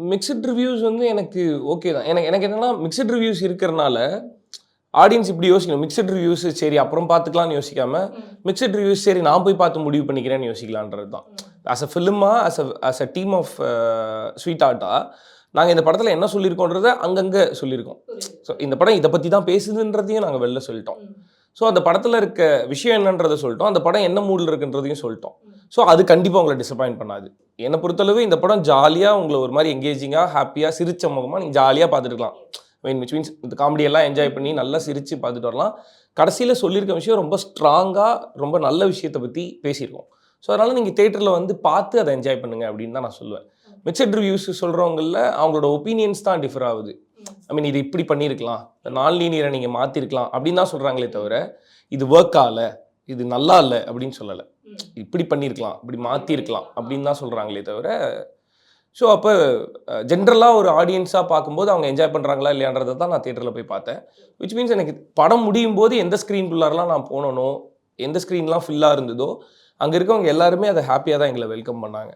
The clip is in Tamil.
மிக்ஸ்ட் ரிவ்யூஸ் வந்து எனக்கு ஓகே தான். எனக்கு எனக்கு என்னன்னா மிக்ஸ்ட் ரிவ்யூஸ் இருக்கிறனால, ஆடியன்ஸ் இப்படி யோசிக்கணும். மிக்ஸ்ட் ரிவ்யூஸ் சரி அப்புறம் பார்த்துக்கலாம்னு யோசிக்காம, மிக்ஸ்ட் ரிவ்யூஸ் சரி நான் போய் பார்த்து முடிவு பண்ணிக்கிறேன்னு யோசிக்கலான்றது தான். ஆஸ் அ ஃபிலிமா, as a team of sweet ஆர்ட்டா, நாங்க இந்த படத்துல என்ன சொல்லியிருக்கோன்றத அங்கங்க சொல்லியிருக்கோம். ஸோ இந்த படம் இத பத்தி தான் பேசுதுன்றதையும் நாங்க வெளில சொல்லிட்டோம். ஸோ அந்த படத்துல இருக்க விஷயம் என்னன்றத சொல்லிட்டோம். அந்த படம் என்ன மூட்ல இருக்குன்றதையும் சொல்லிட்டோம். ஸோ அது கண்டிப்பா உங்கள டிசப்பாயிண்ட் பண்ணாது. என்ன பொறுத்தளவு இந்த படம் ஜாலியா உங்கள ஒரு மாரி எங்கேஜிங்கா, ஹேப்பியா, சிரிச்ச முகமா நீங்க ஜாலியா பார்த்துட்டு இருக்கலாம். விச் மீன்ஸ் இந்த காமெடி எல்லாம் என்ஜாய் பண்ணி நல்லா சிரிச்சு பார்த்துட்டு வரலாம். கடைசியில சொல்லியிருக்க விஷயம் ரொம்ப ஸ்ட்ராங்கா, ரொம்ப நல்ல விஷயத்த பத்தி பேசியிருக்கோம். ஸோ அதனால நீங்க தியேட்டர்ல வந்து பார்த்து அத என்ஜாய் பண்ணுங்க அப்படின்னு தான் நான் சொல்லுவேன். மிக்ஸ்ட் ரிவ்யூஸ் சொல்றவங்கள்ல அவங்களோட ஒப்பீனியன்ஸ் தான் டிஃபர் ஆகுது. ஐ மீன் இது இப்படி பண்ணியிருக்கலாம், நான் லீனியரை நீங்க மாத்திருக்கலாம் அப்படின்னு தான் சொல்றாங்களே தவிர, இது ஒர்க் ஆகல, இது நல்லா இல்ல அப்படின்னு சொல்லல. இப்படி பண்ணியிருக்கலாம், இப்படி மாத்திருக்கலாம் அப்படின்னு தான் சொல்றாங்களே தவிர, ஸோ அப்போ ஜென்ரலாக ஒரு ஆடியன்ஸாக பார்க்கும்போது அவங்க என்ஜாய் பண்ணுறாங்களா இல்லையான்றதை தான் நான் தியேட்டரில் போய் பார்த்தேன். விச் மீன்ஸ் எனக்கு படம் முடியும் போது எந்த ஸ்க்ரீன்குள்ளாரெலாம் நான் போனனோ, எந்த ஸ்க்ரீன்லாம் ஃபில்லாக இருந்ததோ, அங்கே இருக்கவங்க எல்லாருமே அதை ஹாப்பியாக தான் எங்களை வெல்கம் பண்ணாங்க.